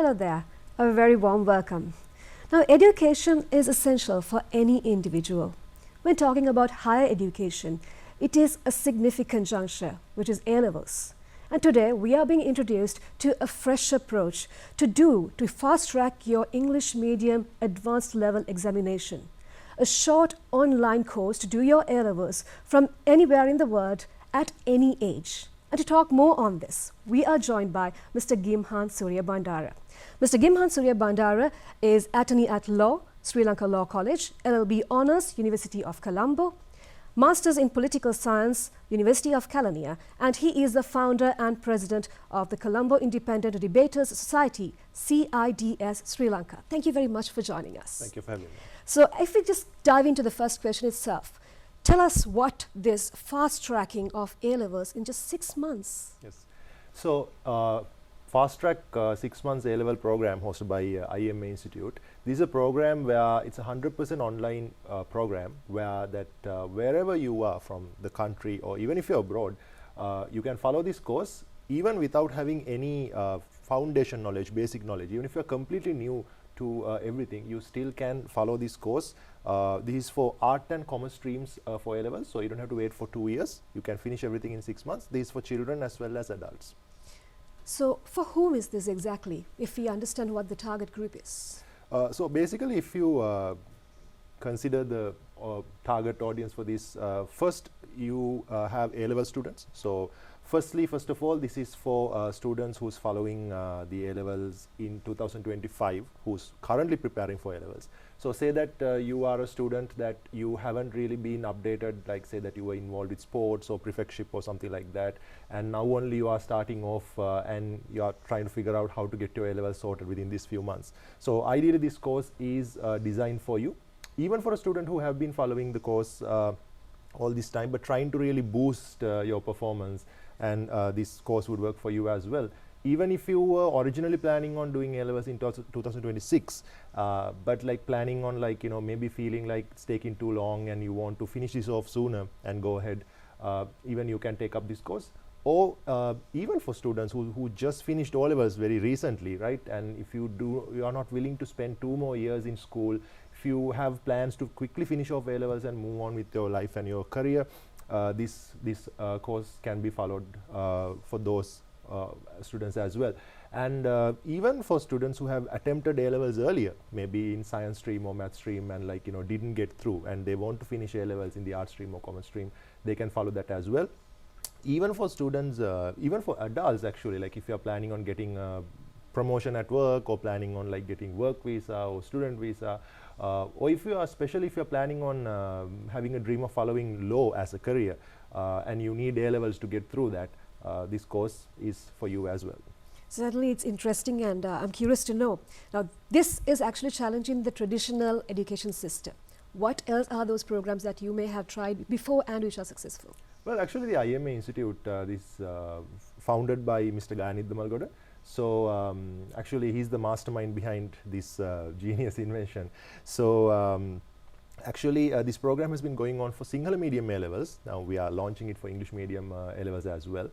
Hello there, a very warm welcome. Now, education is essential for any individual. When talking about higher education, it is a significant juncture, which is A-levels. And today, we are being introduced to a fresh approach to fast-track your English medium advanced level examination. A short online course to do your A-levels from anywhere in the world at any age. And to talk more on this, we are joined by Mr. Gimhan Surya Bandara. Mr. Gimhan Surya Bandara is Attorney at Law, Sri Lanka Law College, LLB Honours, University of Colombo, Masters in Political Science, University of Kelaniya, and he is the founder and president of the Colombo Independent Debaters Society, CIDS Sri Lanka. Thank you very much for joining us. Thank you for having me. So if we just dive into the first question itself, tell us what this fast tracking of A-levels in just 6 months. Yes. So, fast track 6 months A-level program hosted by IMA Institute. This is a program where it's a 100% online program where wherever you are from the country or even if you're abroad, you can follow this course even without having any foundation knowledge, basic knowledge. Even if you're completely new to everything, you still can follow this course. This is for art and commerce streams for A-levels, so you don't have to wait for 2 years. You can finish everything in 6 months. This is for children as well as adults. So for whom is this exactly, if we understand what the target group is? So basically, if you consider the target audience for this, first you have A-level students. So first of all, this is for students who's following the A-levels in 2025, who's currently preparing for A-levels. So say that you are a student that you haven't really been updated, like say that you were involved with sports or prefectship or something like that, and now only you are starting off and you are trying to figure out how to get your A-levels sorted within these few months. So ideally this course is designed for you, even for a student who have been following the course all this time but trying to really boost your performance, and this course would work for you as well. Even if you were originally planning on doing A-levels in 2026, but like planning on like, you know, maybe feeling like it's taking too long and you want to finish this off sooner and go ahead, even you can take up this course. Or even for students who just finished O-levels very recently, right? And if you are not willing to spend 2 more years in school, if you have plans to quickly finish off A-levels and move on with your life and your career, this course can be followed for those students as well. And even for students who have attempted A-levels earlier, maybe in science stream or math stream, and like, you know, didn't get through and they want to finish A-levels in the art stream or commerce stream, they can follow that as well. Even for students, even for adults actually, like if you're planning on getting promotion at work or planning on like getting work visa or student visa, or if you are, especially if you're planning on having a dream of following law as a career and you need A-levels to get through that, this course is for you as well. Certainly it's interesting, and I'm curious to know. Now, this is actually challenging the traditional education system. What else are those programs that you may have tried before and which are successful? Well, actually the IMA Institute is founded by Mr. Gayanith Damalgoda. So actually he's the mastermind behind this genius invention. So actually this program has been going on for Sinhala medium A-levels. Now we are launching it for English medium A-levels as well.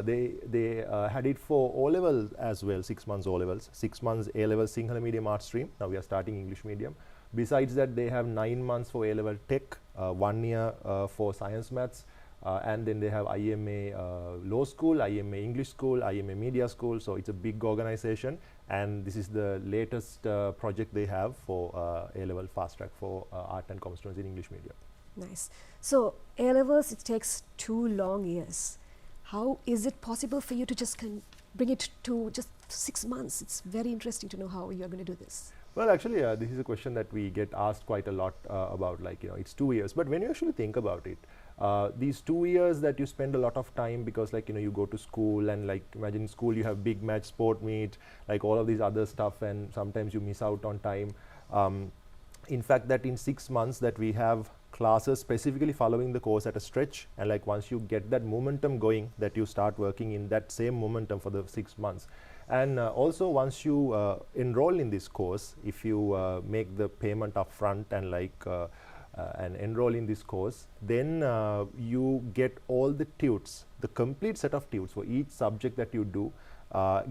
They had it for O-levels as well, 6 months O-levels, 6 months A-levels Sinhala medium art stream. Now we are starting English medium. Besides that, they have 9 months for A-level tech, 1 year for science maths, and then they have IMA Law School, IMA English School, IMA Media School. So it's a big organization, and this is the latest project they have for A-level fast track for art and commerce students in English medium. Nice. So A-levels, it takes 2 long years. How is it possible for you to just bring it to just 6 months? It's very interesting to know how you're going to do this. Well, actually, this is a question that we get asked quite a lot about, like, you know, it's 2 years. But when you actually think about it, these 2 years that you spend a lot of time, because like, you know, you go to school and like imagine in school you have big match, sport meet, like all of these other stuff, and sometimes you miss out on time. In fact, that in 6 months that we have classes specifically following the course at a stretch, and like once you get that momentum going, that you start working in that same momentum for the 6 months. And also once you enroll in this course, if you make the payment upfront and like and enroll in this course, then you get all the tudes, the complete set of tudes for each subject that you do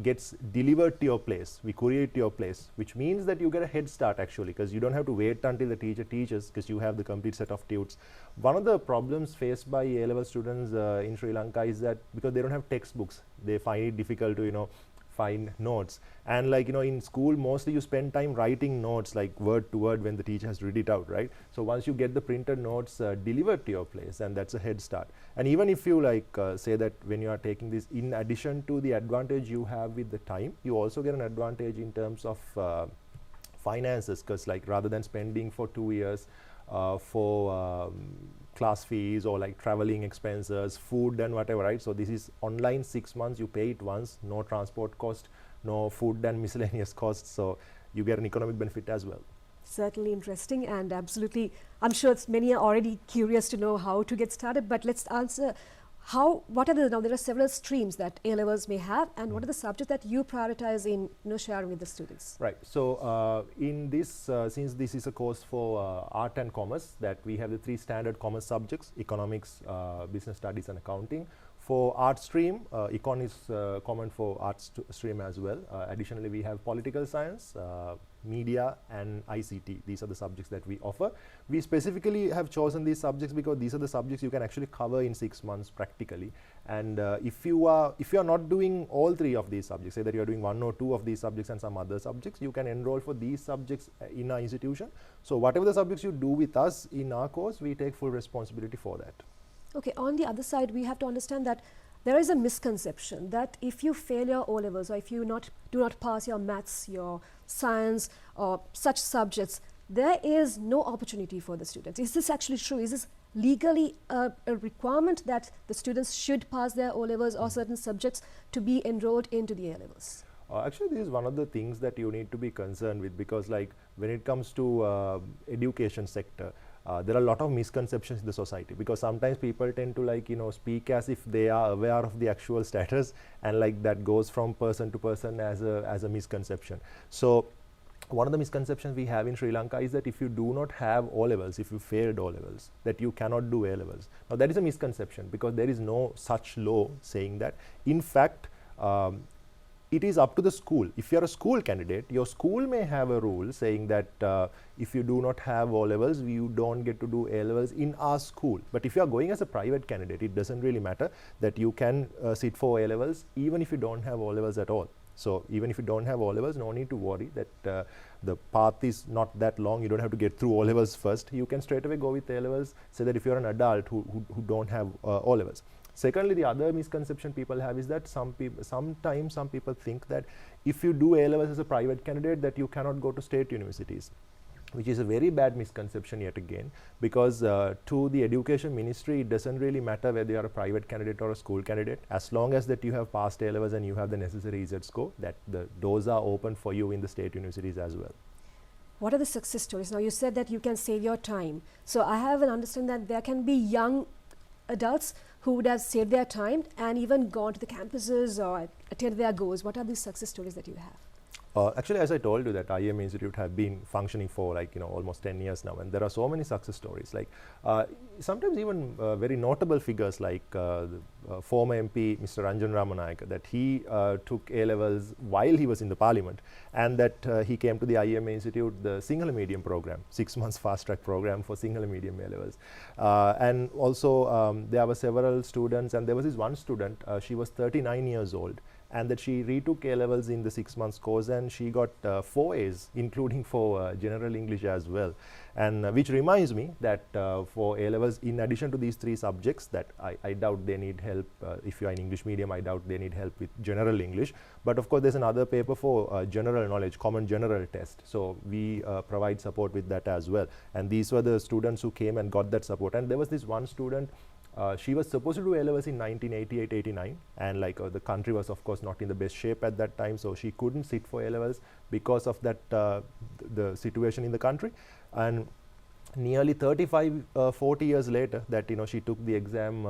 gets delivered to your place. We courier it to your place, which means that you get a head start actually, because you don't have to wait until the teacher teaches, because you have the complete set of tudes. One of the problems faced by A-level students in Sri Lanka is that because they don't have textbooks, they find it difficult to find notes. And like in school mostly you spend time writing notes like word to word when the teacher has read it out, right? So once you get the printed notes delivered to your place, and that's a head start. And even if you say that when you are taking this, in addition to the advantage you have with the time, you also get an advantage in terms of finances, because like rather than spending for 2 years for class fees or like traveling expenses, food and whatever, right? So this is online 6 months, you pay it once, no transport cost, no food and miscellaneous costs, so you get an economic benefit as well. Certainly interesting, and absolutely, I'm sure many are already curious to know how to get started, but let's answer what are now there are several streams that A-levels may have, and what are the subjects that you prioritize in sharing with the students? Right. So in this, since this is a course for art and commerce, that we have the 3 standard commerce subjects: economics, business studies and accounting. For art stream, econ is common for art stream as well. Additionally, we have political science, media and ICT. These are the subjects that we offer. We specifically have chosen these subjects because these are the subjects you can actually cover in 6 months practically. And if you are not doing all 3 of these subjects, say that you are doing 1 or 2 of these subjects and some other subjects, you can enroll for these subjects in our institution. So whatever the subjects you do with us in our course, we take full responsibility for that. Okay, on the other side, we have to understand that there is a misconception that if you fail your O-levels, or if you do not pass your maths, your science or such subjects, there is no opportunity for the students. Is this actually true? Is this legally a requirement that the students should pass their O-levels or certain subjects to be enrolled into the A-levels? Actually, this is one of the things that you need to be concerned with, because like when it comes to education sector, there are a lot of misconceptions in the society, because sometimes people tend to speak as if they are aware of the actual status, and like that goes from person to person as a misconception. So one of the misconceptions we have in Sri Lanka is that if you do not have O-levels, if you failed O-levels, that you cannot do A-levels. Now that is a misconception, because there is no such law saying that. In fact, it is up to the school. If you are a school candidate, your school may have a rule saying that if you do not have O-levels, you don't get to do A-levels in our school. But if you are going as a private candidate, it doesn't really matter, that you can sit for A-levels even if you don't have O-levels at all. So even if you don't have O-levels, no need to worry that the path is not that long. You don't have to get through O-levels first. You can straight away go with A-levels, so that if you're an adult who don't have O-levels. Secondly, the other misconception people have is that sometimes some people think that if you do A-levels as a private candidate, that you cannot go to state universities, which is a very bad misconception yet again, because to the education ministry, it doesn't really matter whether you are a private candidate or a school candidate, as long as that you have passed A-levels and you have the necessary Z-score, that the doors are open for you in the state universities as well. What are the success stories? Now you said that you can save your time. So I have an understanding that there can be young adults who would have saved their time and even gone to the campuses or attained their goals. What are these success stories that you have? Actually, as I told you, that IM Institute have been functioning for almost 10 years now, and there are so many success stories. Like sometimes even very notable figures like former MP Mr. Ranjan Ramanayaka, that he took A-levels while he was in the parliament, and that he came to the IM Institute, the Sinhala medium program, 6 months fast track program for Sinhala medium A-levels. And also there were several students, and there was this one student, she was 39 years old, and that she retook A-levels in the 6 months course, and she got 4 A's, including for general English as well. And which reminds me that for A-levels, in addition to these 3 subjects, that I doubt they need help. If you are in English medium, I doubt they need help with general English. But of course, there's another paper for general knowledge, common general test. So we provide support with that as well. And these were the students who came and got that support. And there was this one student, she was supposed to do A-levels in 1988-89, and the country was of course not in the best shape at that time, so she couldn't sit for A-levels because of that the situation in the country. And nearly 35-40 years later, that she took the exam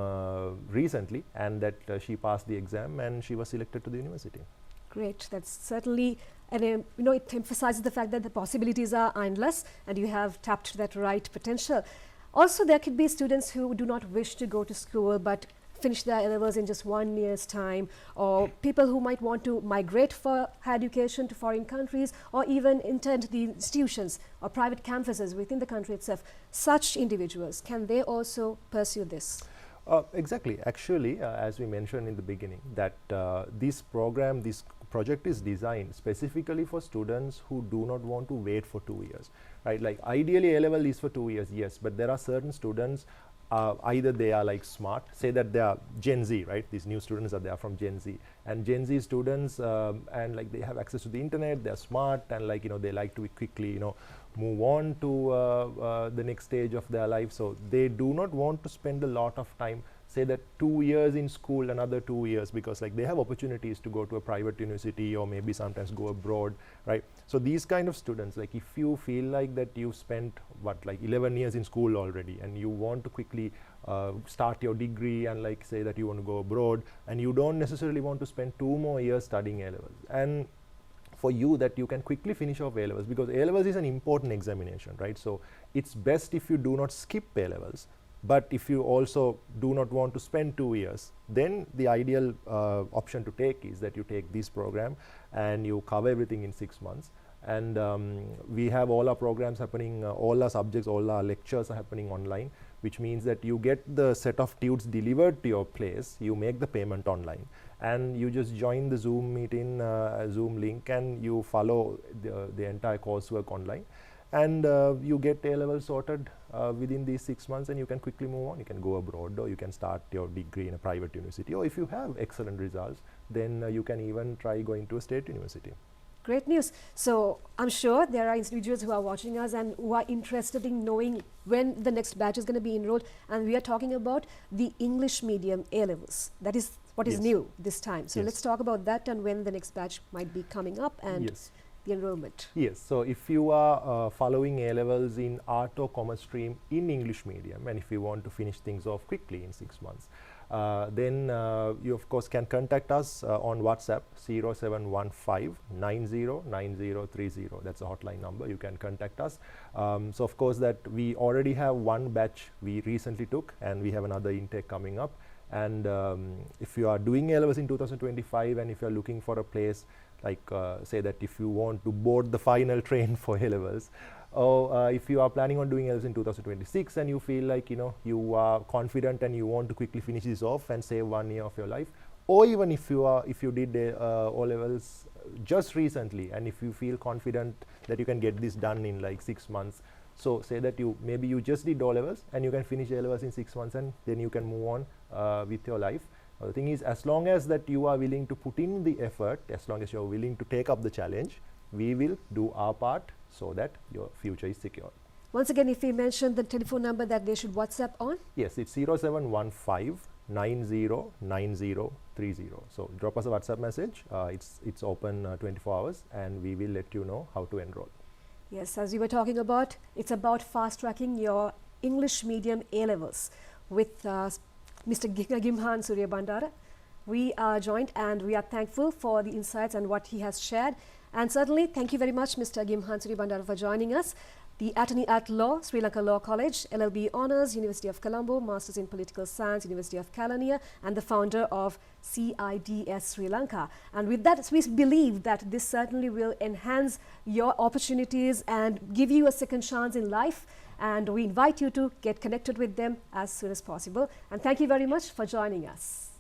recently, and that she passed the exam and she was selected to the university. Great, that's certainly, and it emphasizes the fact that the possibilities are endless and you have tapped that right potential. Also, there could be students who do not wish to go to school but finish their A-levels in just 1 year's time, or people who might want to migrate for higher education to foreign countries, or even intend the institutions or private campuses within the country itself, such individuals, can they also pursue this? Exactly. Actually, as we mentioned in the beginning, that this project is designed specifically for students who do not want to wait for 2 years, right? Like ideally A-level is for 2 years, yes, but there are certain students, either they are like smart, say that they are Gen Z, right? These new students are there from Gen Z, and Gen Z students, and like they have access to the internet, they're smart, and like, you know, they like to quickly, you know, move on to the next stage of their life. So they do not want to spend a lot of time, say that 2 years in school, another 2 years, because like they have opportunities to go to a private university or maybe sometimes go abroad, right? So these kind of students, like if you feel like that you spent what, like 11 years in school already, and you want to quickly start your degree, and like say that you want to go abroad, and you don't necessarily want to spend 2 more years studying A-levels, and for you that you can quickly finish off A-levels, because A-levels is an important examination, right? So it's best if you do not skip A-levels, but if you also do not want to spend 2 years, then the ideal option to take is that you take this program and you cover everything in 6 months. And we have all our programs happening, all our subjects, all our lectures are happening online, which means that you get the set of tudes delivered to your place, you make the payment online, and you just join the Zoom meeting, Zoom link, and you follow the entire coursework online, and you get A-level sorted within these 6 months, and you can quickly move on. You can go abroad, or you can start your degree in a private university, or if you have excellent results, then you can even try going to a state university. Great news. So I'm sure there are individuals who are watching us and who are interested in knowing when the next batch is going to be enrolled, and we are talking about the English medium A-levels. That is what is new this time. So let's talk about that and when the next batch might be coming up, and the enrollment. Yes, so if you are following A-levels in art or commerce stream in English medium, and if you want to finish things off quickly in 6 months, then you of course can contact us on WhatsApp 0715 909030. That's a hotline number. You can contact us. So of course that we already have one batch we recently took, and we have another intake coming up. And if you are doing A-levels in 2025, and if you are looking for a place, like say that if you want to board the final train for A-levels, or if you are planning on doing A-levels in 2026 and you feel like, you know, you are confident and you want to quickly finish this off and save 1 year of your life, or even if you did O-levels just recently, and if you feel confident that you can get this done in like 6 months, so say that maybe you just did O-levels and you can finish A-levels in 6 months, and then you can move on with your life. The thing is, as long as that you are willing to put in the effort, as long as you are willing to take up the challenge, we will do our part so that your future is secure. Once again, if we mention the telephone number that they should WhatsApp on? Yes, it's 0715 909030. So drop us a WhatsApp message. It's open 24 hours, and we will let you know how to enroll. Yes, as we were talking about, it's about fast-tracking your English medium A-levels with Mr. Gimhan Suryabandara. We are joined, and we are thankful for the insights and what he has shared. And certainly, thank you very much, Mr. Gimhan Suryabandara, for joining us. The Attorney at Law, Sri Lanka Law College, LLB Honours, University of Colombo, Masters in Political Science, University of Kelaniya, and the founder of CIDS Sri Lanka. And with that, we believe that this certainly will enhance your opportunities and give you a second chance in life. And we invite you to get connected with them as soon as possible. And thank you very much for joining us.